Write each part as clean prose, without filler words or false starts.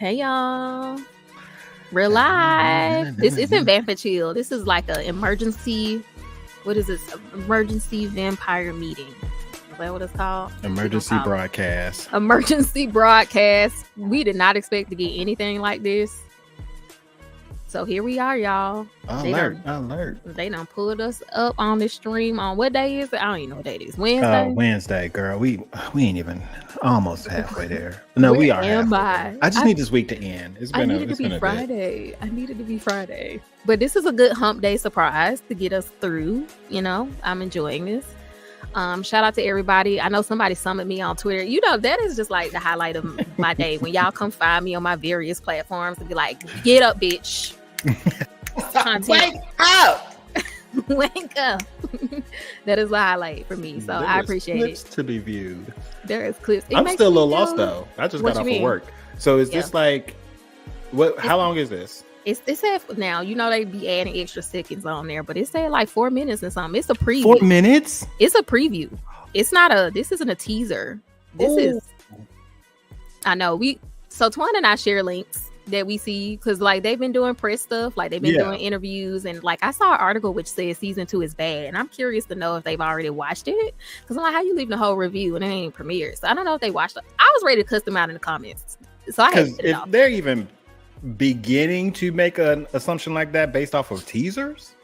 Hey y'all, we're live. This isn't Vampire Chill. This is like an emergency. What is this? Emergency vampire meeting. Is that what it's called? Emergency broadcast. Emergency broadcast. We did not expect to get anything like this. So here we are, y'all. Alert. They done pulled us up on this stream on what day is it? I don't even know what day it is. Wednesday? Wednesday, girl. We ain't even almost halfway there. No, we are halfway there. I just need this week to end. I needed to be Friday. But this is a good hump day surprise to get us through. You know, I'm enjoying this. Shout out to everybody. I know somebody summoned me on Twitter. You know, that is just like the highlight of my day. When y'all come find me on my various platforms and be like, get up, bitch. Wake up. Wake up. That is the highlight for me. So I appreciate it. To be viewed. There is clips. I'm still a little lost though. I just got off of work. So is this like what? How long is this? It said now, you know, they be adding extra seconds on there, but it said like 4 minutes and something. It's a preview. 4 minutes? It's a preview. It's not this isn't a teaser. I know so Twan and I share links that we see because like they've been doing press stuff, like they've been doing interviews, and like I saw an article which says season 2 is bad, and I'm curious to know if they've already watched it because I'm like, how you leaving the whole review and it ain't premiered? So I don't know if they watched it. I was ready to cuss them out in the comments, so I had to if they're even beginning to make an assumption like that based off of teasers,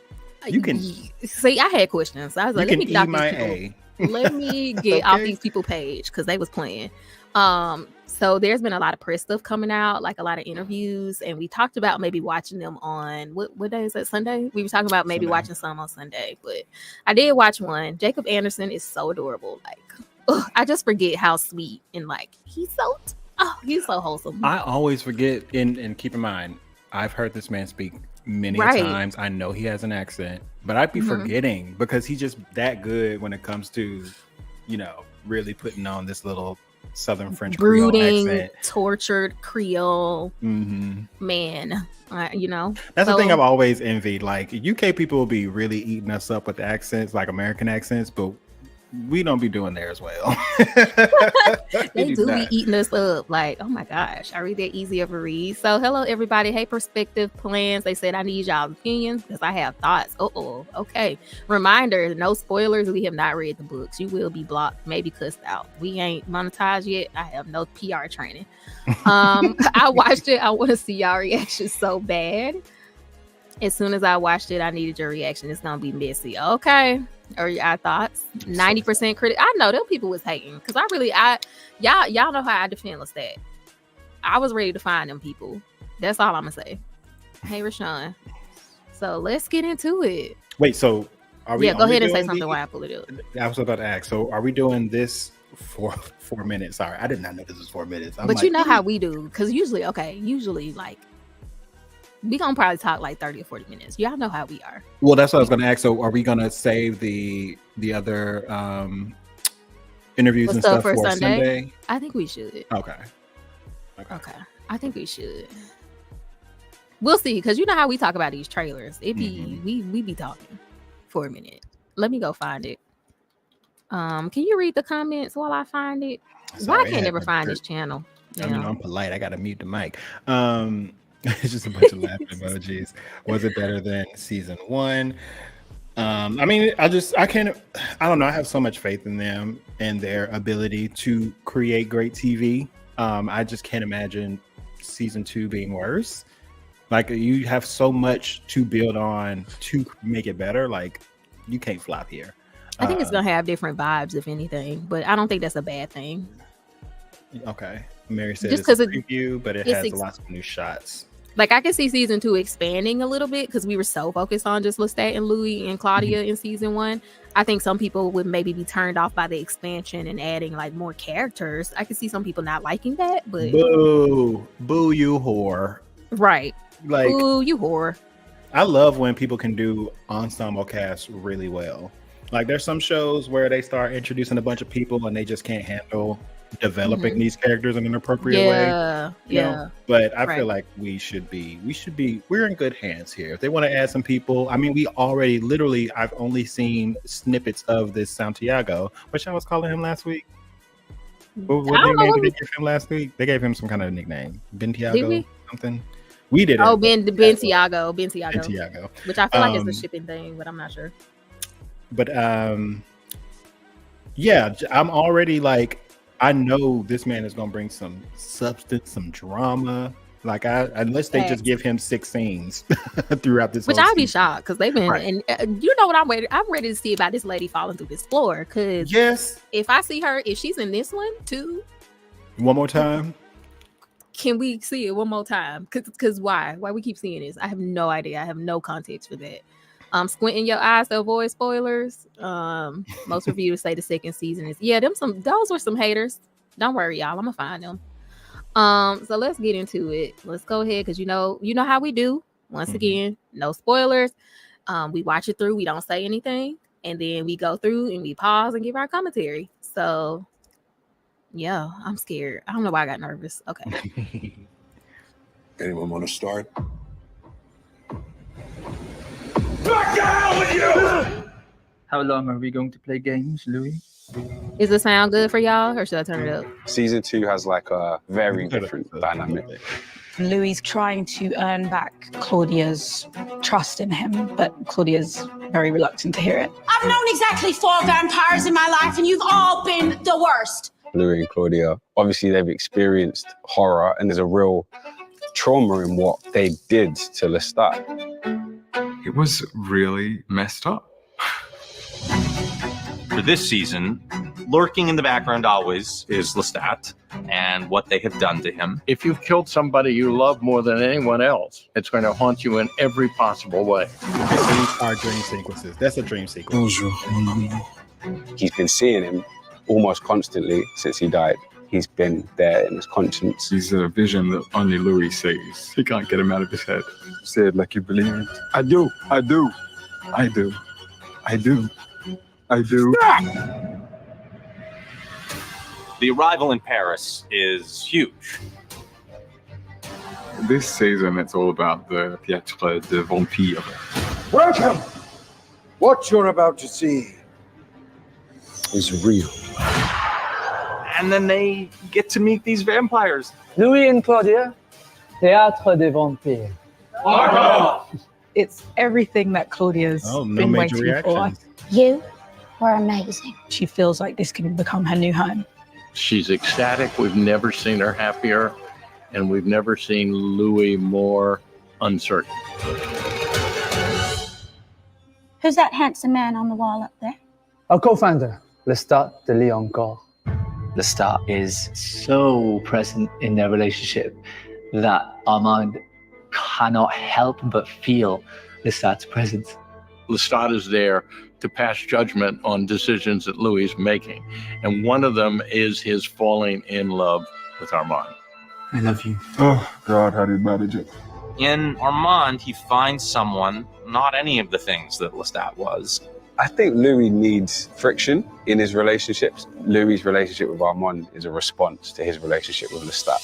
you can see. I had questions. I was like, let me get off these people. Let me get off these people page because they was playing. So there's been a lot of press stuff coming out, like a lot of interviews, and we talked about maybe watching them on what day is that? Sunday. We were talking about maybe watching some on Sunday, but I did watch one. Jacob Anderson is so adorable. Like, I just forget how sweet and like he's so wholesome. I always forget, and keep in mind, I've heard this man speak many times. I know he has an accent, but I'd be forgetting because he's just that good when it comes to, you know, really putting on this little Southern French brooding, Creole accent. Tortured Creole man. You know, that's the thing I've always envied. Like UK people will be really eating us up with accents, like American accents, but we don't be doing there as well. They do be eating us up. Like, oh my gosh, I read that easy of a read. So hello everybody. Hey, Perspective Plans. They said I need y'all's opinions because I have thoughts. Okay. Reminder, no spoilers. We have not read the books. You will be blocked, maybe cussed out. We ain't monetized yet. I have no PR training. I watched it. I want to see y'all reactions so bad. As soon as I watched it, I needed your reaction. It's gonna be messy. Okay. Or your thoughts? 90% critic. I know them people was hating because y'all know how I defend Lestat. I was ready to find them people. That's all I'm gonna say. Hey, Rashawn. So let's get into it. Wait, so are we? Yeah, go ahead and say something while I pull it up. I was about to ask. So are we doing this for 4 minutes? Sorry, I did not know this was 4 minutes. But like, you know how we do, because usually like we gonna probably talk like 30 or 40 minutes. Y'all know how we are. Well, that's what I was gonna ask. So are we gonna save the other interviews and stuff for Sunday? I think we should. Okay. I think we should. We'll see, because you know how we talk about these trailers. It be we be talking for a minute. Let me go find it. Can you read the comments while I find it? Why I can't never find this channel? I mean, I'm polite. I gotta mute the mic. It's just a bunch of laughing emojis. Was it better than season 1? I mean, I don't know. I have so much faith in them and their ability to create great TV. I just can't imagine season 2 being worse. Like, you have so much to build on to make it better. Like, you can't flop here. I think it's gonna have different vibes, if anything, but I don't think that's a bad thing. Okay. Mary said just it's a preview, but it has lots of new shots. Like, I can see season 2 expanding a little bit because we were so focused on just Lestat and Louis and Claudia in season 1. I think some people would maybe be turned off by the expansion and adding like more characters. I can see some people not liking that, but boo, you whore. Right. Like, boo, you whore. I love when people can do ensemble casts really well. Like, there's some shows where they start introducing a bunch of people and they just can't handle developing these characters in an appropriate way. You know? But I feel like we're in good hands here. If they want to add some people, I mean, we already I've only seen snippets of this Santiago, which I was calling him last week. What nickname did they give him last week? They gave him some kind of nickname. Bentiago something. We didn't. Oh, Bentiago. Bentiago. Which I feel like is a shipping thing, but I'm not sure. But yeah, I'm already like, I know this man is gonna bring some substance, some drama. Like, unless they just give him 6 scenes throughout this, which I'd be shocked because they've been, and you know what I'm ready to see about this lady falling through this floor. Because if I see her, if she's in this one too, one more time, can we see it one more time? Because why we keep seeing this? I have no idea. I have no context for that. Squinting your eyes to avoid spoilers. Most reviewers say the second season is those were some haters. Don't worry, y'all. I'm gonna find them. So let's get into it. Let's go ahead because you know how we do. Once again, no spoilers. We watch it through, we don't say anything, and then we go through and we pause and give our commentary. So yeah, I'm scared. I don't know why I got nervous. Okay. Anyone want to start? Back down with you! How long are we going to play games, Louis? Is the sound good for y'all, or should I turn it up? Season 2 has like a very different dynamic. Louis trying to earn back Claudia's trust in him, but Claudia's very reluctant to hear it. I've known exactly 4 vampires in my life, and you've all been the worst. Louis and Claudia, obviously they've experienced horror, and there's a real trauma in what they did to Lestat. It was really messed up. For this season, lurking in the background always is Lestat and what they have done to him. If you've killed somebody you love more than anyone else, it's going to haunt you in every possible way. These are dream sequences. That's a dream sequence. He's been seeing him almost constantly since he died. He's been there in his conscience. He's a vision that only Louis sees. He can't get him out of his head. Say it like you believe it. I do. I do. I do. I do. I do. The arrival in Paris is huge. This season, it's all about the Théâtre de Vampire. Welcome! What you're about to see is real. And then they get to meet these vampires. Louis and Claudia, Théâtre des Vampires. It's everything that Claudia's been waiting for. You were amazing. She feels like this can become her new home. She's ecstatic. We've never seen her happier, and we've never seen Louis more uncertain. Who's that handsome man on the wall up there? Our co-founder, Lestat de Lioncourt. Lestat is so present in their relationship that Armand cannot help but feel Lestat's presence. Lestat is there to pass judgment on decisions that Louis is making. And one of them is his falling in love with Armand. I love you. Oh, God, how do you manage it? In Armand, he finds someone, not any of the things that Lestat was. I think Louis needs friction in his relationships. Louis' relationship with Armand is a response to his relationship with Lestat.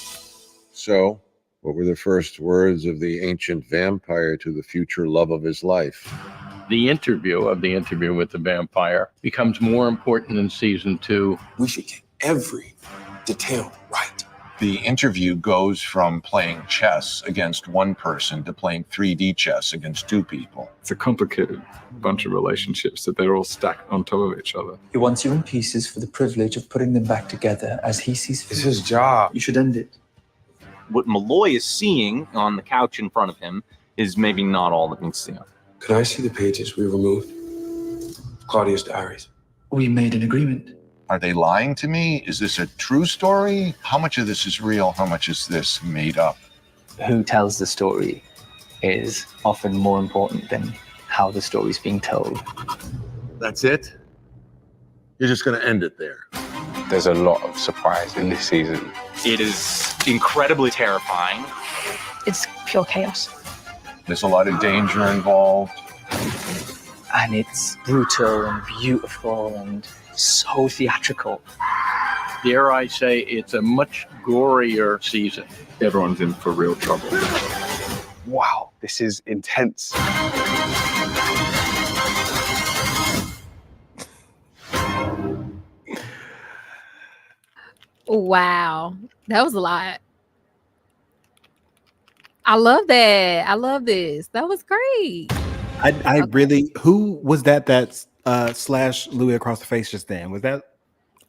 So, what were the first words of the ancient vampire to the future love of his life? The interview with the vampire becomes more important in season 2. We should get every detail right. The interview goes from playing chess against one person to playing 3D chess against 2 people. It's a complicated bunch of relationships that they're all stacked on top of each other. He wants you in pieces for the privilege of putting them back together as he sees fit. It's his job. You should end it. What Malloy is seeing on the couch in front of him is maybe not all that needs to see. Could I see the pages we removed? Claudia's diaries. We made an agreement. Are they lying to me? Is this a true story? How much of this is real? How much is this made up? Who tells the story is often more important than how the story's being told. That's it? You're just going to end it there? There's a lot of surprise in this season. It is incredibly terrifying. It's pure chaos. There's a lot of danger involved. And it's brutal and beautiful and so theatrical. Dare I say it's a much gorier season. Everyone's in for real trouble. Wow, this is intense. Wow, that was a lot. I love that. I love this. That was great. I really, who was that's slash Louis across the face just then? Was that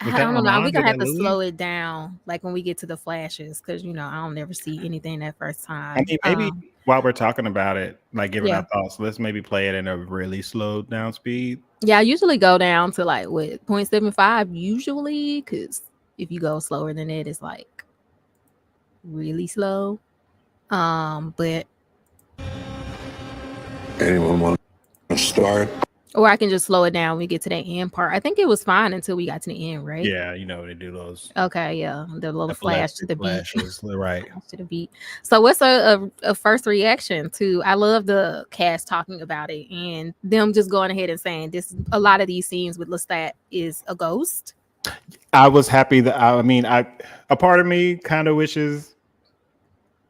I don't know. Lamont? We're Was gonna have that to Louis? slow it down, like when we get to the flashes, because I don't never see anything that first I time. mean, maybe while we're talking about it, like giving Yeah. our thoughts, let's maybe play it in a really slowed down speed. Yeah, I usually go down to like what 0.75 usually, because if you go slower than that, it's like really slow. But Anyone want to start? or I can just slow it down when we get to that end part. I think it was fine until we got to the end, right? Yeah, they do those. Okay, yeah, the little flash to the beat. Flashes, right? To the beat. So, what's a first reaction to? I love the cast talking about it and them just going ahead and saying this. A lot of these scenes with Lestat is a ghost. I was happy that a part of me kind of wishes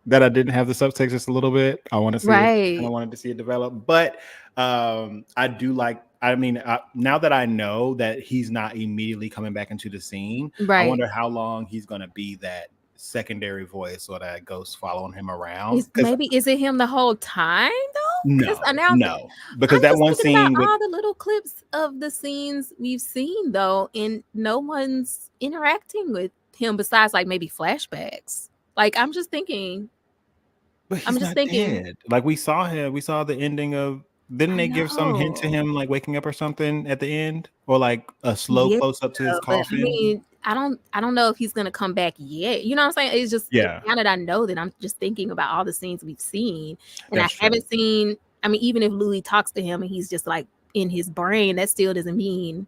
that I didn't have the subtext just a little bit. I want to see it. I wanted to see it develop, but I do like. I mean, now that I know that he's not immediately coming back into the scene, I wonder how long he's going to be that secondary voice or that ghost following him around. Is it him the whole time though? No, because that one scene with all the little clips of the scenes we've seen though, and no one's interacting with him besides like maybe flashbacks. Like I'm just thinking. But he's not dead. Like we saw him. We saw the ending of. Didn't they give some hint to him like waking up or something at the end, or like a slow close up to his coffin? I mean, I don't know if he's gonna come back yet. You know what I'm saying? It's just now that I know that I'm just thinking about all the scenes we've seen, and I haven't seen. I mean, even if Louis talks to him and he's just like in his brain, that still doesn't mean.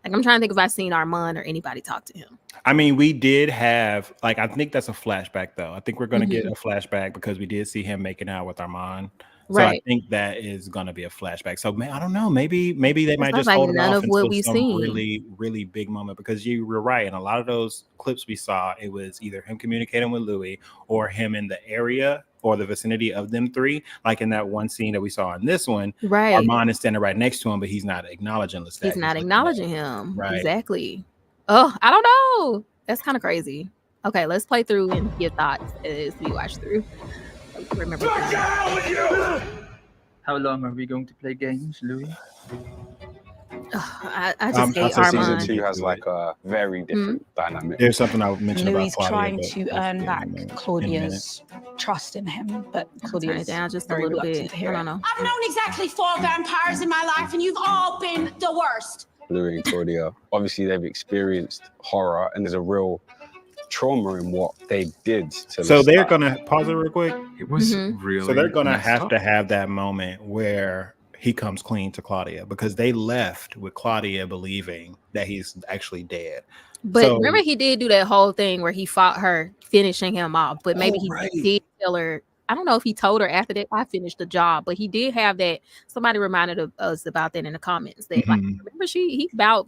Like I'm trying to think if I've seen Armand or anybody talk to him. I mean, we did have I think that's a flashback though. I think we're gonna get a flashback because we did see him making out with Armand. So I think that is going to be a flashback. So I don't know. Maybe they might just hold it off until some really, really big moment. Because you were right. In a lot of those clips we saw, it was either him communicating with Louis or him in the area or the vicinity of them three. Like in that one scene that we saw in this one, Armand is standing right next to him, but he's not acknowledging Lestat. He's not acknowledging him. Right. Exactly. Oh, I don't know. That's kind of crazy. Okay, let's play through and get thoughts as we watch through. Remember how long are we going to play games, Louis? I just hate Armand. Season 2 has like a very different dynamic. There's something I mentioned Louis about Claudia, trying to earn back Claudia's trust in him, but Claudia's down just a very little reluctant bit. to hear I don't it. know. I've known exactly 4 vampires in my life, and you've all been the worst. Louis and Claudia, obviously they've experienced horror, and there's a real trauma in what they did to so Lestat. They're gonna pause it real quick. It was really so they're gonna have up. to have that moment where he comes clean to Claudia, because they left with Claudia believing that he's actually dead. But remember, he did do that whole thing where he fought her, finishing him off. But maybe he did tell her. I don't know if he told her after that I finished the job, but he did have that. Somebody reminded us about that in the comments. That like, remember he about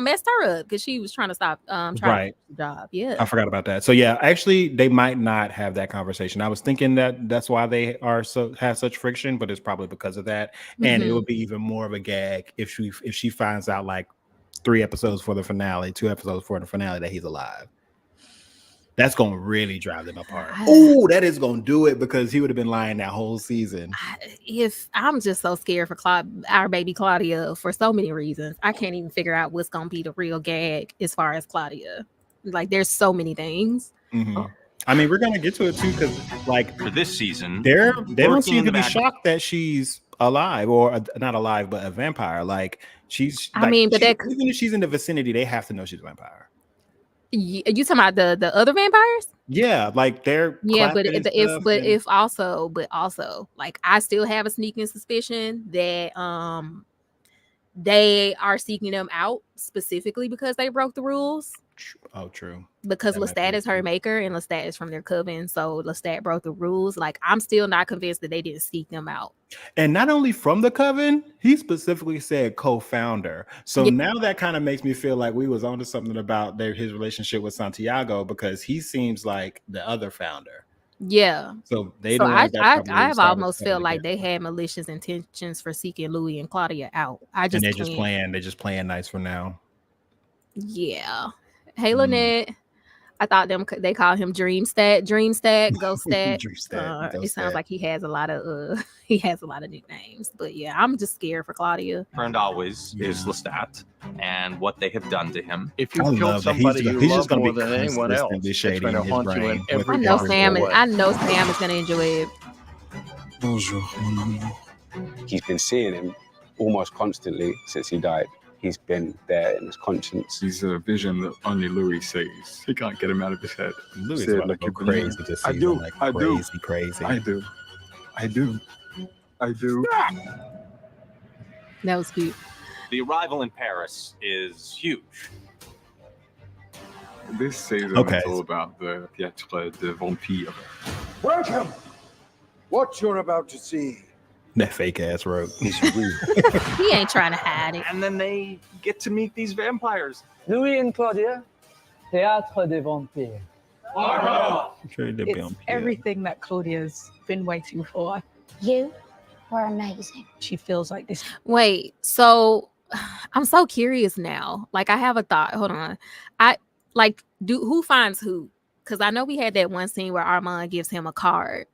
messed her up because she was trying to stop trying to finish the job. Yeah, I forgot about that. So yeah, actually, they might not have that conversation. I was thinking that's why they have such friction, but it's probably because of that. And it would be even more of a gag if she finds out like 3 episodes for the finale, 2 episodes for the finale that he's alive. That's going to really drive them apart. Oh, that is going to do it, because he would have been lying that whole season. If I'm just so scared for our baby Claudia for so many reasons, I can't even figure out what's going to be the real gag as far as Claudia. Like, there's so many things. I mean, we're going to get to it too, because like for this season, they don't seem to be shocked that she's alive, or not alive, but a vampire. Like she's. I mean, but even if she's in the vicinity, they have to know she's a vampire. You talking about the other vampires? Yeah, like they're but also like I still have a sneaking suspicion that they are seeking them out specifically because they broke the rules. Oh, true. Because Lestat is her maker and Lestat is from their coven, so Lestat broke the rules. Like I'm still not convinced that they didn't seek them out. And not only from the coven, he specifically said co-founder. So now that kind of makes me feel like we was onto something about his relationship with Santiago, because he seems like the other founder. Yeah. So they. So I've almost felt like they had malicious intentions for seeking Louis and Claudia out. They're just playing nice for now. Yeah. Hey, Lynette. I thought they call him Dreamstat, Ghostat. It sounds like he has a lot of nicknames. But yeah, I'm just scared for Claudia. Friend always is Lestat and what they have done to him. If you kill somebody you love more than anyone else, it's shady going to in his haunt you in brain every I know possible Sam. way. I know Sam is going to enjoy it. Bonjour, mon amour. He's been seeing him almost constantly since he died. He's been there in his conscience. He's a vision that only Louis sees. He can't get him out of his head. Louis Say it about to go you crazy believe. this I season, do. like I do. crazy. I do. I do. I do. That was cute. The arrival in Paris is huge. This season is all about the Théâtre de Vampire. Welcome. What you're about to see. That fake ass rope. He ain't trying to hide it. And then they get to meet these vampires. Louis and Claudia, Théâtre des Vampires. It's everything that Claudia's been waiting for. You were amazing. She feels like this. Wait, so I'm so curious now. Like, I have a thought. Hold on. Who finds who? Because I know we had that one scene where Armand gives him a card.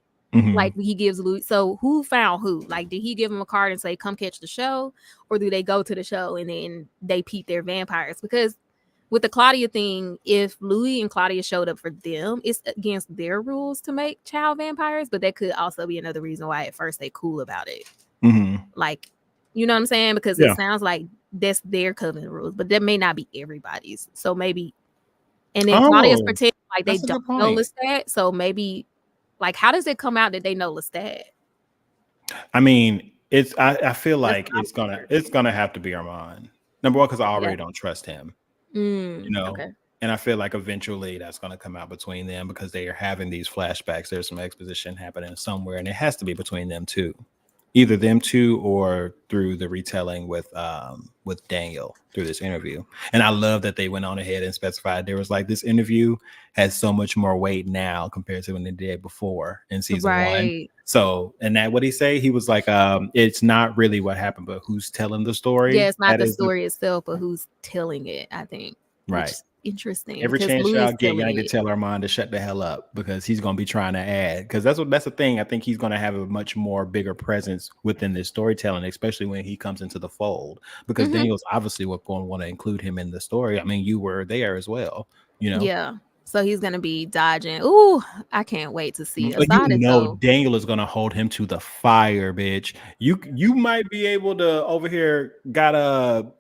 Like he gives Louis. So who found who? Like, did he give him a card and say, come catch the show? Or do they go to the show and then they peep their vampires? Because with the Claudia thing, if Louis and Claudia showed up for them, it's against their rules to make child vampires. But that could also be another reason why at first they cool about it. Like, you know what I'm saying? Because it sounds like that's their covenant rules, but that may not be everybody's. So maybe, and then Claudia's pretending like they don't know Lestat. So maybe, like, how does it come out that they know Lestat? I mean, I feel like it's gonna have to be Armand. Number one, because I already don't trust him. You know, and I feel like eventually that's gonna come out between them because they are having these flashbacks. There's some exposition happening somewhere, and it has to be between them two. Either them two or through the retelling with Daniel through this interview. And I love that they went on ahead and specified there was like this interview has so much more weight now compared to when they did before in season one. So, and that what he say? He was like, it's not really what happened, but who's telling the story. Yeah, it's not the story itself, but who's telling it, I think. Right. Interesting. Every chance y'all get, y'all need to tell Armand to shut the hell up because he's going to be trying to add. Because that's the thing. I think he's going to have a much more bigger presence within this storytelling, especially when he comes into the fold. Because Daniel's obviously going to want to include him in the story. I mean, you were there as well, you know? Yeah. So he's going to be dodging. Ooh, I can't wait to see it. You know, Daniel is going to hold him to the fire, bitch. You might be able to over here got a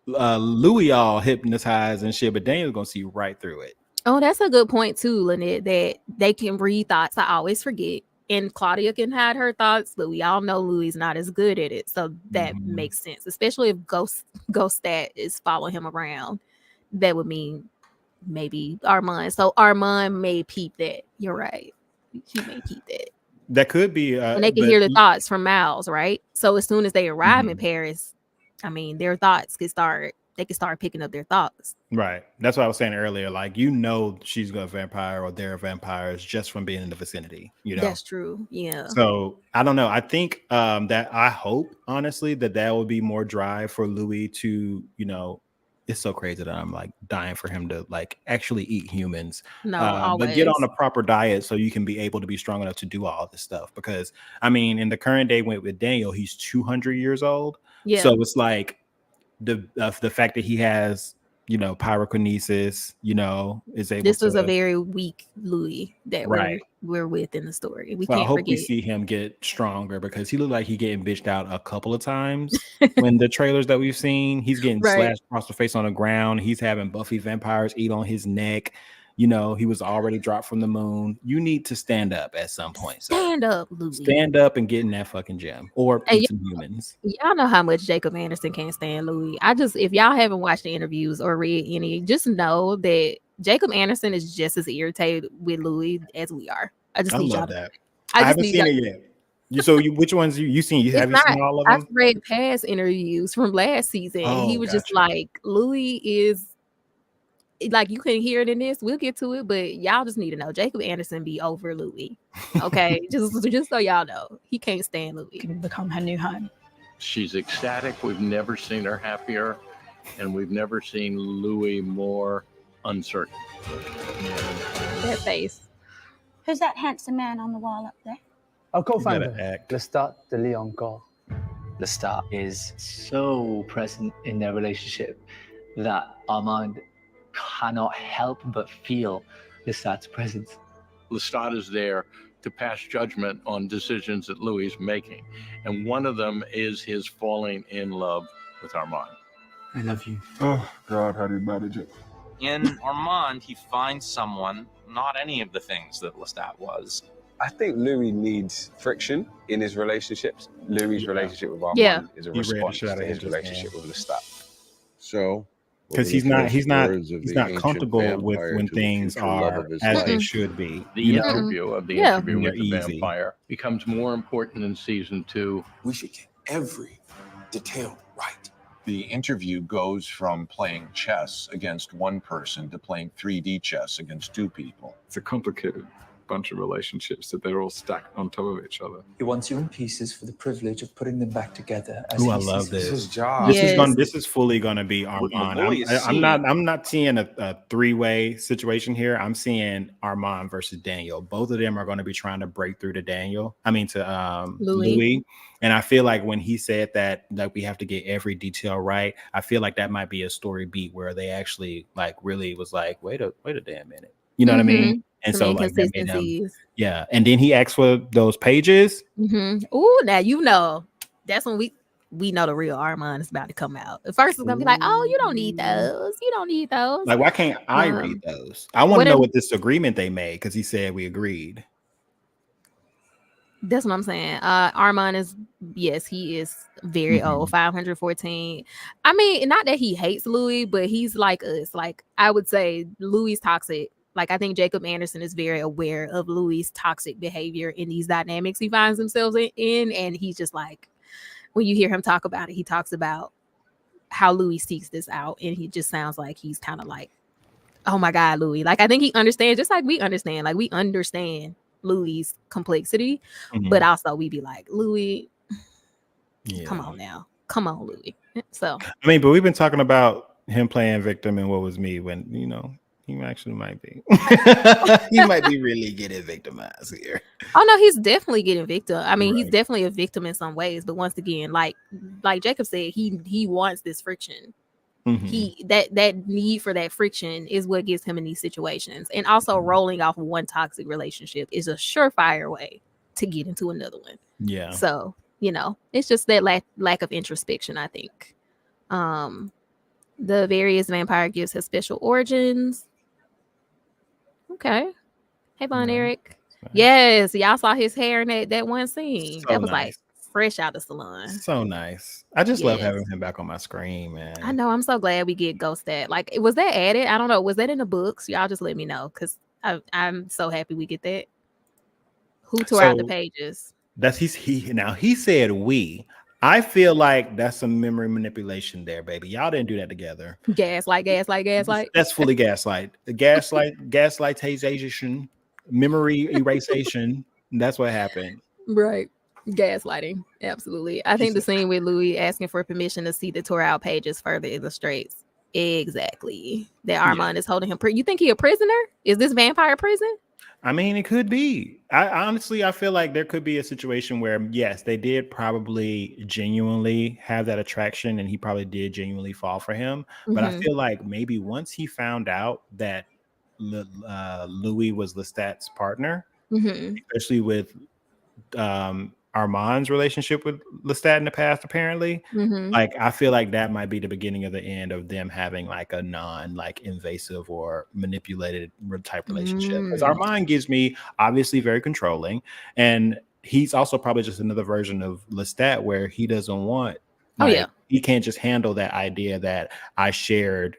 Louis all hypnotized and shit, but Daniel's gonna see right through it. Oh, that's a good point too, Lynette, that they can read thoughts. I always forget. And Claudia can hide her thoughts, but we all know Louis is not as good at it. So that makes sense, especially if Ghostat is following him around. That would mean maybe Armand. So Armand may peep that. You're right. He may peep that. That could be and they can hear the thoughts from Miles, right? So as soon as they arrive in Paris, I mean, their thoughts they can start picking up their thoughts. Right. That's what I was saying earlier. Like, you know, she's a vampire or they're vampires just from being in the vicinity, you know? That's true. Yeah. So I don't know. I think that I hope, honestly, that will be more drive for Louis to, you know, it's so crazy that I'm like dying for him to like actually eat humans. No, but get on a proper diet so you can be able to be strong enough to do all this stuff. Because I mean, in the current day with Daniel, he's 200 years old. Yeah. So it's like the fact that he has, you know, pyrokinesis, you know, is able. This was a very weak Louis that we're with in the story. We can't I hope forget. we see him get stronger because he looked like he getting bitched out a couple of times when the trailers that we've seen. He's getting slashed across the face on the ground. He's having Buffy vampires eat on his neck. You know, he was already dropped from the moon. You need to stand up at some point. So stand up, Louis. Stand up and get in that fucking gym or eat some humans. Y'all know how much Jacob Anderson can't stand Louis. If y'all haven't watched the interviews or read any, just know that Jacob Anderson is just as irritated with Louis as we are. I need love y'all that. I haven't seen it yet. Which ones you seen? Have you seen all of them? I've read past interviews from last season. He was just like, Louis is like, you couldn't hear it in this. We'll get to it, but y'all just need to know Jacob Anderson be over Louis. Okay, just so y'all know, he can't stand Louis. Can become her new home. She's ecstatic. We've never seen her happier, and we've never seen Louis more uncertain. That face. Who's that handsome man on the wall up there? I'll go find gotta him. act. Lestat de Leon Gaulle. Lestat is so present in their relationship that Armand cannot help but feel Lestat's presence. Lestat is there to pass judgment on decisions that Louis is making. And one of them is his falling in love with Armand. I love you. Oh, God, how do you manage it? In Armand, he finds someone, not any of the things that Lestat was. I think Louis needs friction in his relationships. Louis' relationship with Armand Yeah. is a He ran the response shit out to of his him just relationship now. with Lestat. So, what Because were he's the not first he's not words of he's the not ancient comfortable with vampire when to the things future love are of his as they life? should be. The You know, interview with the They're easy. vampire becomes more important in season 2. We should get every detail right. The interview goes from playing chess against one person to playing 3D chess against two people. It's a complicated bunch of relationships that they're all stacked on top of each other. He wants you in pieces for the privilege of putting them back together. Ooh, I love this. His job. This is fully gonna be Armand. I'm not seeing a three-way situation here. I'm seeing Armand versus Daniel. Both of them are going to be trying to break through to Louis. And I feel like when he said that we have to get every detail right, I feel like that might be a story beat where they actually like really was like, wait a damn minute. You know what I mean? And Some so like that made them, inconsistencies. yeah. And then he asked for those pages. Ooh, now you know. That's when we know the real Armand is about to come out. At first, it's gonna be like, "Oh, you don't need those. You don't need those." Like, why can't I read those? I want to know what this agreement they made because he said we agreed. That's what I'm saying. Armand is, yes, he is very old, 514. I mean, not that he hates Louis, but he's like us. Like, I would say Louis is toxic. Like, I think Jacob Anderson is very aware of Louis' toxic behavior in these dynamics he finds himself in. And he's just like, when you hear him talk about it, he talks about how Louis seeks this out. And he just sounds like he's kind of like, oh my God, Louis. Like, I think he understands, just like we understand. Like, we understand Louis' complexity, but also we be like, Louis, come on now. Come on, Louis. So, I mean, but we've been talking about him playing victim and what was me when, you know, he actually might be. He might be really getting victimized here. oh no, he's definitely getting victim. I mean, he's definitely a victim in some ways, but once again, like Jacob said, he wants this friction. He that need for that friction is what gets him in these situations. And also rolling off one toxic relationship is a surefire way to get into another one. Yeah. So, you know, it's just that lack of introspection, I think. The various vampire gifts have special origins. Okay. Hey, Von Eric. Yes, y'all saw his hair in that one scene. So that was nice. like fresh out the salon. So nice. I just love having him back on my screen, man. I know. I'm so glad we get Ghostat. Like, was that added? I don't know. Was that in the books? Y'all just let me know because I'm so happy we get that. Who tore out the pages? That's he said we. I feel like that's some memory manipulation there, baby. Y'all didn't do that together. Gaslight. That's fully gaslight. The gaslightization, memory erasation. That's what happened. Right. Gaslighting. Absolutely. I think the scene with Louis asking for permission to see the tore out pages further illustrates exactly that Armand is holding him. You think he a prisoner? Is this vampire prison? I mean, it could be. I feel like there could be a situation where, yes, they did probably genuinely have that attraction and he probably did genuinely fall for him. But I feel like maybe once he found out that Louis was Lestat's partner, especially with Armand's relationship with Lestat in the past, apparently, like I feel like that might be the beginning of the end of them having like a invasive or manipulated type relationship. Because Armand gives me obviously very controlling, and he's also probably just another version of Lestat where he doesn't want. He can't just handle that idea that I shared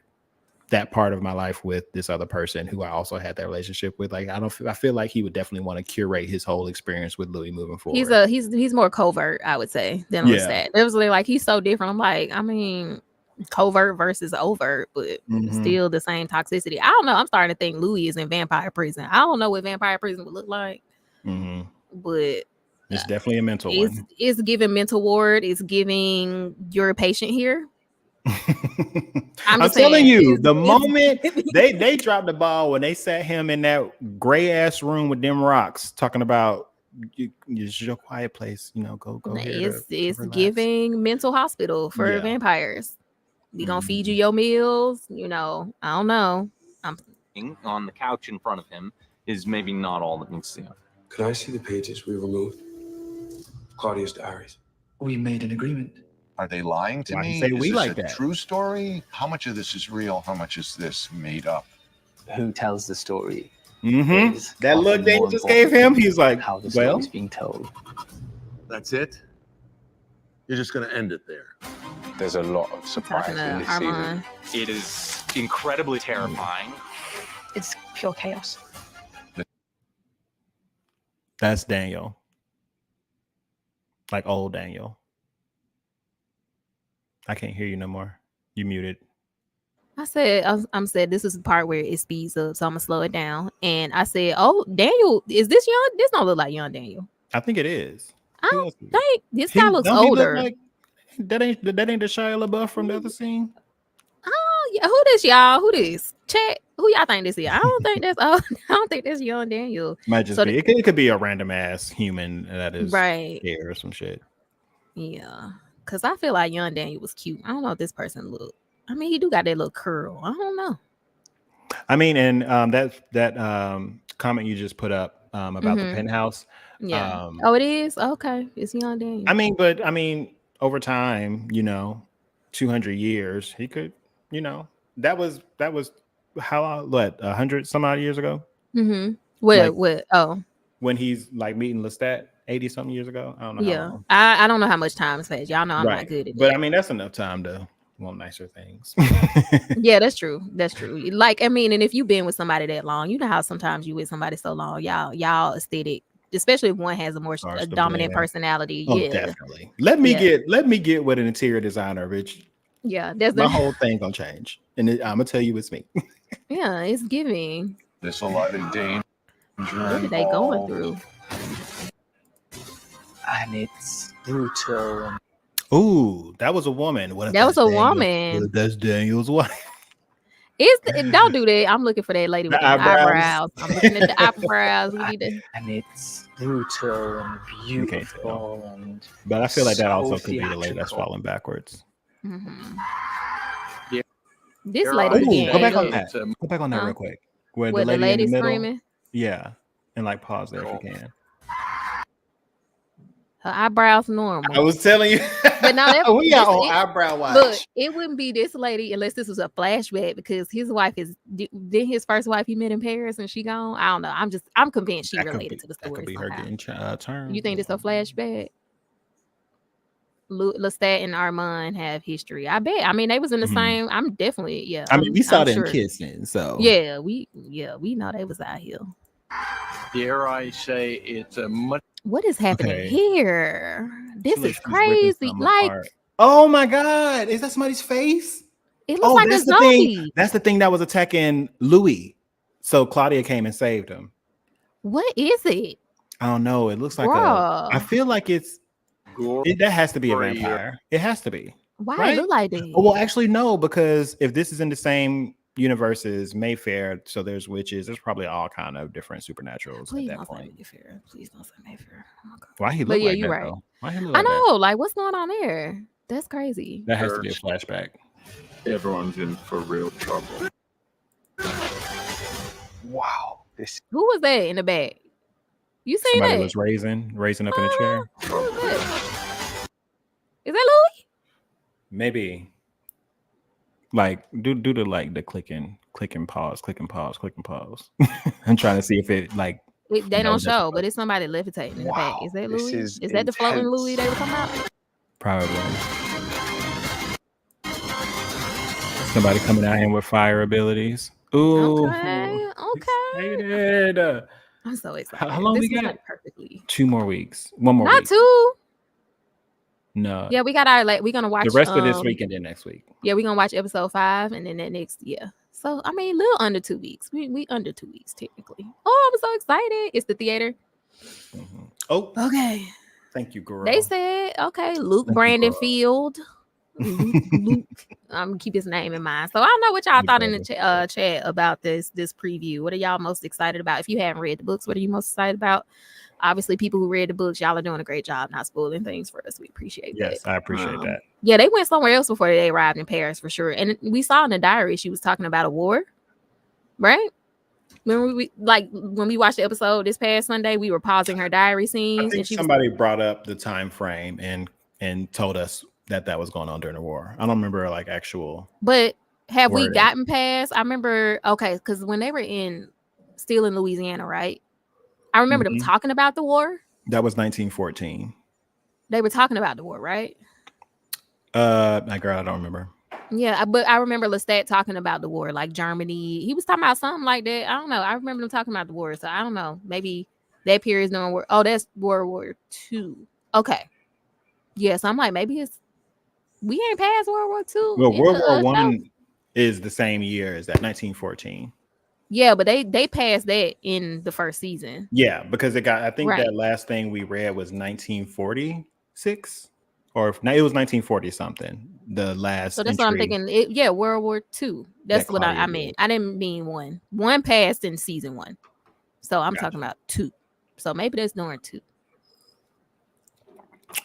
that part of my life with this other person who I also had that relationship with. Like, I feel like he would definitely want to curate his whole experience with Louis moving forward. He's more covert, I would say, than Lestat. It was like he's so different. I'm like, I mean, covert versus overt, but still the same toxicity. I don't know. I'm starting to think Louis is in vampire prison. I don't know what vampire prison would look like, but it's definitely a mental one. It's giving mental ward. It's giving you're a patient here. I'm telling you, the moment they dropped the ball when they sat him in that gray ass room with them rocks, talking about it's your quiet place, go here. It's giving mental hospital for vampires. We gonna feed you your meals. I don't know. On the couch in front of him is maybe not all that needs to see. Could I see the pages we removed? Claudia's diaries. We made an agreement. Are they lying to Why me? you say Is we this like a that? true story? How much of this is real? How much is this made up? Who tells the story? That look they just gave him, he's like, how the well, story's being told. That's it? You're just going to end it there. There's a lot of surprise in this season. It is incredibly terrifying. It's pure chaos. that's Daniel. Like old Daniel. I can't hear you no more. You muted. I said, I'm said this is the part where it speeds up, so I'm gonna slow it down. And I said, "Oh, Daniel, is this young? This don't look like young Daniel. I think it is. I don't think this guy looks don't he look older. like- that ain't the Shia LaBeouf from the other scene. Oh yeah, who this y'all? Who this? Chat. Who y'all think this is? I don't think that's. I don't think that's young Daniel. Might just So be. It could be a random ass human that is Right. here or some shit. Yeah, because I feel like young Daniel was cute. I don't know if this person looked. I mean, he do got that little curl. I don't know. I mean, and that comment you just put up about the penthouse. Yeah. Oh, it is? Okay. It's young Daniel. I mean, over time, 200 years, he could, that was how 100 some odd years ago. Mm-hmm. When he's like meeting Lestat 80 something years ago. I don't know. Yeah. How long. I don't know how much time has passed. Y'all know I'm Right. not good at But that. I mean, that's enough time to want nicer things. Yeah, that's true. That's true. Like, I mean, and if you've been with somebody that long, you know how sometimes you with somebody so long, y'all aesthetic, especially if one has a more Starts to dominant blend. personality. Oh, Yeah. definitely. Let me get with an interior designer, bitch. Yeah. That's My whole thing gonna change. And I'm gonna tell you it's me. Yeah, it's giving. There's a lot of danger. What are they going through? And it's brutal. Ooh, that was a woman. What if That was that's a Daniel- woman. What if that's Daniel's wife? Don't do that. I'm looking for that lady with The the eyebrows. eyebrows. I'm looking at the eyebrows. We need to. And it's brutal and You can't tell. beautiful and But I feel like that so also could be the lady that's theatrical. falling backwards. Mhm. Yeah. This You're lady right. Ooh, being go back on ugly. that. Go back on that Huh? real quick. Where With the the lady in lady the middle. screaming. Yeah. And like pause there if you can. Her eyebrows normal. I was telling you. But now that we are on it- eyebrow watch. Look, it wouldn't be this lady unless this was a flashback because his wife is then his first wife he met in Paris and she gone. I don't know. I'm convinced she That could related be- to the that story. could be her somehow. getting turned. You think it's a flashback? Lestat and Armand have history. I bet. I mean, they was in the same. I'm definitely, yeah. I mean, we saw I'm them sure. kissing, so Yeah, we know they was out here. Dare I say it's a much. What is happening Okay. here? This Looks is like she's ripping crazy. something Like apart. Oh my god, is that somebody's face? it looks like a that's the zombie. thing. That's the thing that was attacking Louis. So Claudia came and saved him. What is it? I don't know. It looks like Bruh. I feel like that has to be a vampire. It has to be. Why Right? it look like that? Oh, well, actually, no, because if this is in the same universe as Mayfair, so there's witches, there's probably all kind of different supernaturals Please at that don't say point. Mayfair. Please don't say Mayfair. Oh my God. Why he look But yeah, like you're that, right. though? Why he look I like that? know. Like, what's going on there? That's crazy. That has to be a flashback. Everyone's in for real trouble. Wow. This Who was that in the back? You seen Somebody that? was raising up in a chair. Who was that? Is that Louis? Maybe. Like do the like the clicking pause. I'm trying to see if it like They don't knows that- show, but it's somebody levitating in the back. Is that this Louis? is Is that the floating intense. Louis they were talking about? Probably. Somebody coming out here with fire abilities. Ooh. Okay. Excited. I'm so excited. How long This we was, got? like, perfectly. 2 more weeks. 1 more Not week. 2. No. Yeah, we got our we're gonna watch The rest of this week and then next week. Yeah, we're gonna watch episode 5 and then that next So I mean, a little under 2 weeks. We under 2 weeks technically. Oh, I'm so excited. It's the theater. Oh, Okay. thank you, girl. They said, okay, Luke Thank you, Brandon girl. Field. Luke. I'm gonna keep his name in mind. So I don't know what y'all thought in the chat about this preview. What are y'all most excited about? If you haven't read the books, what are you most excited about? Obviously, people who read the books, y'all are doing a great job not spoiling things for us. We appreciate that. Yes, I appreciate that. Yeah, they went somewhere else before they arrived in Paris for sure. And we saw in the diary she was talking about a war, right? When we watched the episode this past Sunday, we were pausing her diary scenes. I think somebody brought up the time frame and told us that was going on during the war. I don't remember like actual. But have we wording. gotten past? I remember, okay, because when they were still in Louisiana, right? I remember them talking about the war. That was 1914. They were talking about the war, right? My girl, I don't remember. Yeah, but I remember Lestat talking about the war, like Germany. He was talking about something like that. I don't know. I remember them talking about the war, so I don't know. Maybe that period's no war. Oh, that's World War II. Okay. Yeah, so I'm like, maybe we ain't past World War II. Well, World War I is the same year as that, 1914. Yeah, but they passed that in the first season. Yeah, because I think that last thing we read was 1946. Or it was 1940 something. The last. So that's what I'm thinking. World War II. That's what I meant. I didn't mean one. One passed in season 1. So I'm talking about 2. So maybe that's during 2.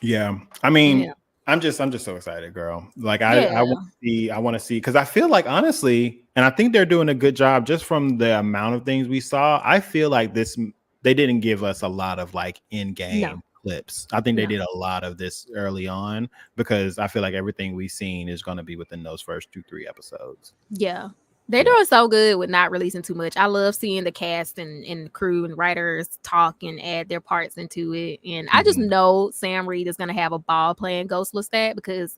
Yeah, I mean, I'm just so excited, girl. Like I want to see because I feel like honestly, and I think they're doing a good job just from the amount of things we saw. I feel like they didn't give us a lot of like in game. Clips. I think they did a lot of this early on because I feel like everything we've seen is going to be within those first 2-3 episodes. Yeah. They're doing so good with not releasing too much. I love seeing the cast and crew and writers talk and add their parts into it. And I just know Sam Reed is going to have a ball playing Ghost Lestat because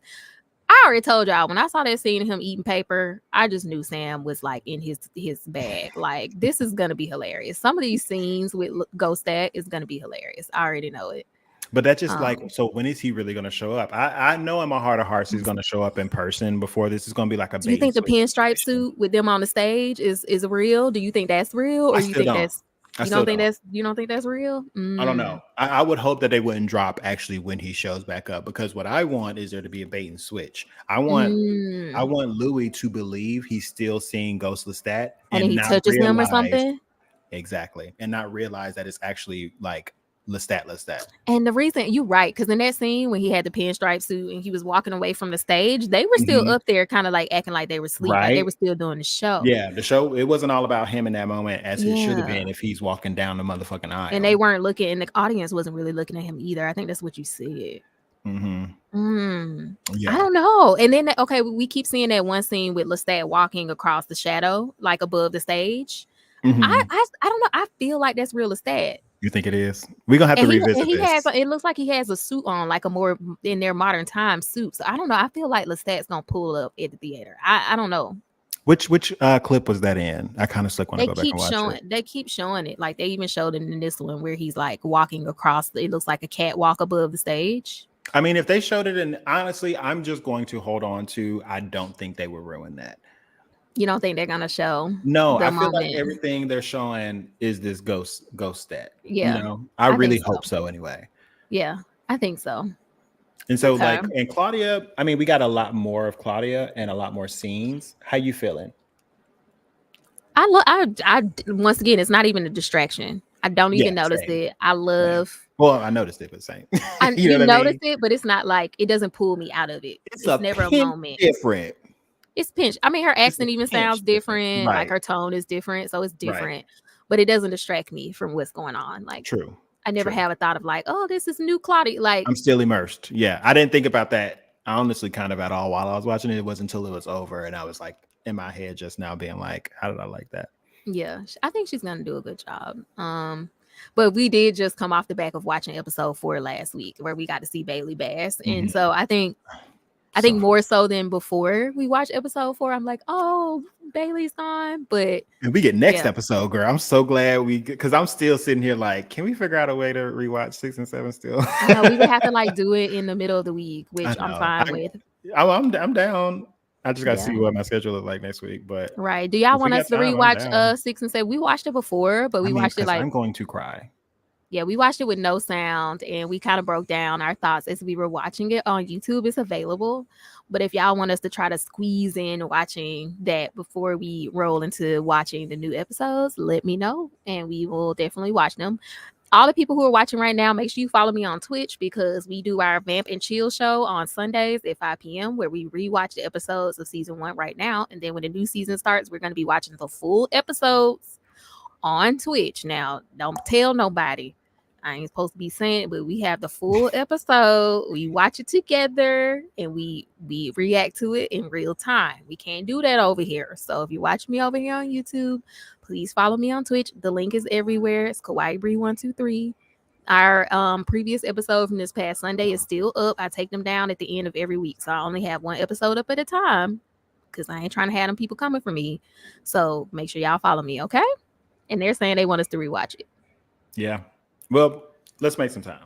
I already told y'all when I saw that scene of him eating paper, I just knew Sam was like in his bag. Like, this is going to be hilarious. Some of these scenes with Ghostat is going to be hilarious. I already know it. But that's just so when is he really going to show up? I know in my heart of hearts he's going to show up in person before this is going to be like a. Do you think the pinstripe suit with them on the stage is real? Do you think that's real, or you think that's you don't think that's real? I don't know. I would hope that they wouldn't drop actually when he shows back up because what I want is there to be a bait and switch. I want Louis to believe he's still seeing Ghost Lestat and he touches him or something. Exactly, and not realize that it's actually like. Lestat. And the reason you're right, because in that scene when he had the pinstripe suit and he was walking away from the stage, they were still up there, kind of like acting like they were asleep, like they were still doing the show. Yeah, the show. It wasn't all about him in that moment, as it should have been if he's walking down the motherfucking aisle. And they weren't looking, and the audience wasn't really looking at him either. I think that's what you said. Yeah. I don't know. And then we keep seeing that one scene with Lestat walking across the shadow, like above the stage. I don't know. I feel like that's real Lestat. You think it is? We're gonna have to revisit this. It looks like he has a suit on, like a more in their modern time suit. So I don't know. I feel like Lestat's gonna pull up at the theater. I don't know. Which clip was that in? I kind of want to go back and watch it. They keep showing it. Like they even showed it in this one where he's like walking across. It looks like a catwalk above the stage. I mean, if they showed it, and honestly, I'm just going to hold on to. I don't think they would ruin that. You don't think they're gonna show? No, I feel like everything they're showing is this ghost stat. Yeah, you know, I really hope so. Anyway, yeah, I think so. And so, and Claudia, I mean, we got a lot more of Claudia and a lot more scenes. How you feeling? I once again, it's not even a distraction. I don't even notice it. I love. Well, I noticed it, but same. you notice it, but it's not like it doesn't pull me out of it. It's never a moment. Different. It's pinch. I mean, her accent even sounds different. Right. Like her tone is different, so it's different. Right. But it doesn't distract me from what's going on. Like, true. I never have a thought of like, oh, this is new Claudia. Like, I'm still immersed. Yeah, I didn't think about that honestly, kind of at all while I was watching it. It wasn't until it was over, and I was like in my head just now, being like, how did I like that? Yeah, I think she's gonna do a good job. But we did just come off the back of watching episode 4 last week, where we got to see Bailey Bass, and so I think more so than before we watched episode 4, I'm like, oh, Bailey's gone. But and we get next episode, girl. I'm so glad because I'm still sitting here like, can we figure out a way to rewatch 6 and 7 still? I know we would have to like do it in the middle of the week, which I'm fine with. I'm down. I just got to see what my schedule is like next week. But do y'all want us to rewatch 6 and 7? We watched it before, but we watched it like I'm going to cry. Yeah, we watched it with no sound, and we kind of broke down our thoughts as we were watching it on YouTube. It's available. But if y'all want us to try to squeeze in watching that before we roll into watching the new episodes, let me know, and we will definitely watch them. All the people who are watching right now, make sure you follow me on Twitch because we do our Vamp and Chill show on Sundays at 5 p.m. where we rewatch the episodes of season 1 right now. And then when the new season starts, we're going to be watching the full episodes on Twitch. Now, don't tell nobody. I ain't supposed to be saying it, but we have the full episode. We watch it together and we react to it in real time. We can't do that over here. So if you watch me over here on YouTube, please follow me on Twitch. The link is everywhere. It's Kawaii Bree 123. Our previous episode from this past Sunday is still up. I take them down at the end of every week. So I only have one episode up at a time because I ain't trying to have them people coming for me. So make sure y'all follow me, okay? And they're saying they want us to rewatch it. Yeah. Well, let's make some time.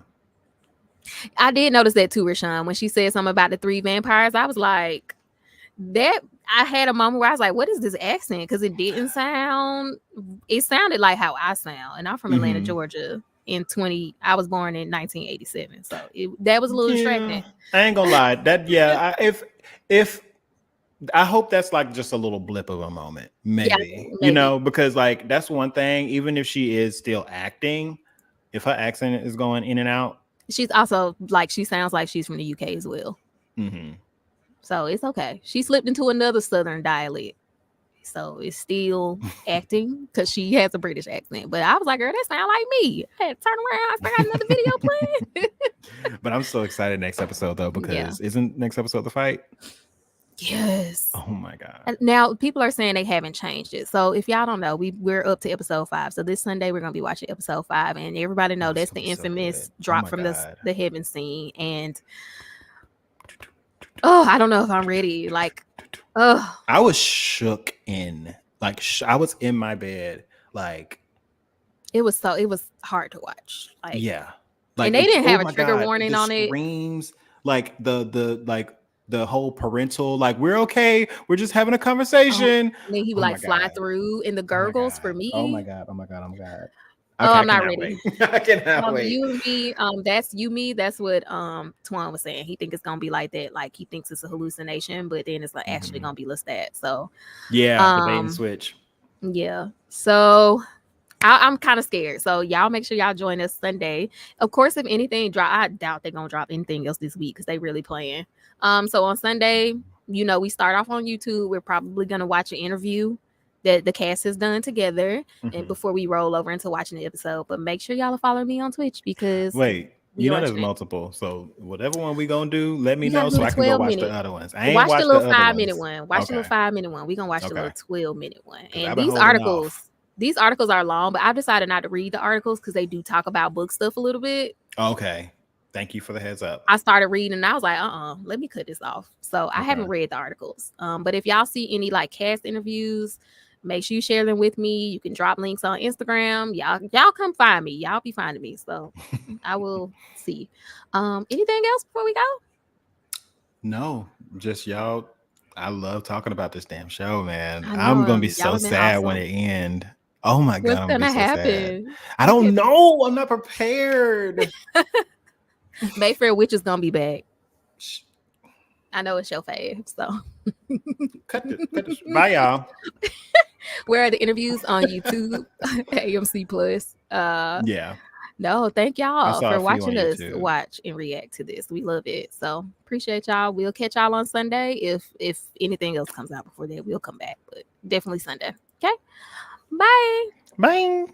I did notice that too, Rashawn. When she said something about the 3 vampires, I was like, that I had a moment where I was like, what is this accent? Because it didn't sound, it sounded like how I sound. And I'm from Atlanta, Georgia. I was born in 1987. So that was a little distracting. I ain't gonna lie. That if I hope that's like just a little blip of a moment, maybe. You know, because like that's one thing, even if she is still acting, if her accent is going in and out. She's also like, she sounds like she's from the UK as well. Mm-hmm. So it's okay. She slipped into another Southern dialect. So it's still acting because she has a British accent. But I was like, girl, that sound like me. I had to turn around. I got another video playing. But I'm so excited next episode though, because isn't next episode the fight? Yes. Oh my God. Now people are saying they haven't changed it. So if y'all don't know, we're up to episode 5. So this Sunday we're gonna be watching episode 5, and everybody know that's the infamous drop from the heaven scene. And I don't know if I'm ready. Like, I was shook in. Like I was in my bed. Like it was hard to watch. Like like, and they didn't have a trigger warning on it. Screams, like the whole parental, like we're okay, we're just having a conversation. And then he would like fly through, and the gurgles for me. Oh my God. Okay, I'm not ready. I cannot wait. You and me, that's you, me. That's what Twan was saying. He thinks it's gonna be like that. Like he thinks it's a hallucination, but then it's like actually gonna be Lestat. So the bait and switch. Yeah. So I'm kind of scared. So y'all make sure y'all join us Sunday. Of course, if anything drop, I doubt they're gonna drop anything else this week because they really playing. So on Sunday, you know, we start off on YouTube. We're probably gonna watch an interview that the cast has done together, and before we roll over into watching the episode. But make sure y'all follow me on Twitch because you know there's multiple. So whatever one we gonna do, let me know so I can go watch the other ones. I ain't watch the little other 5-minute one. Watch the little 5-minute one. We're gonna watch the little 12-minute one. And these articles are long, but I've decided not to read the articles because they do talk about book stuff a little bit. Okay. Thank you for the heads up. I started reading and I was like, let me cut this off. So I haven't read the articles. But if y'all see any like cast interviews, make sure you share them with me. You can drop links on Instagram. Y'all come find me. Y'all be finding me. So I will see. Anything else before we go? No, just y'all. I love talking about this damn show, man. I'm gonna be so sad when it ends. Oh my God. What's gonna happen? I don't know. I'm not prepared. Mayfair Witch is gonna be back. I know it's your fave, so cut this. Bye, y'all. Where are the interviews on YouTube? AMC Plus. No, thank y'all for watching us watch and react to this. We love it. So appreciate y'all. We'll catch y'all on Sunday. If anything else comes out before that, we'll come back. But definitely Sunday. Okay. Bye. Bye.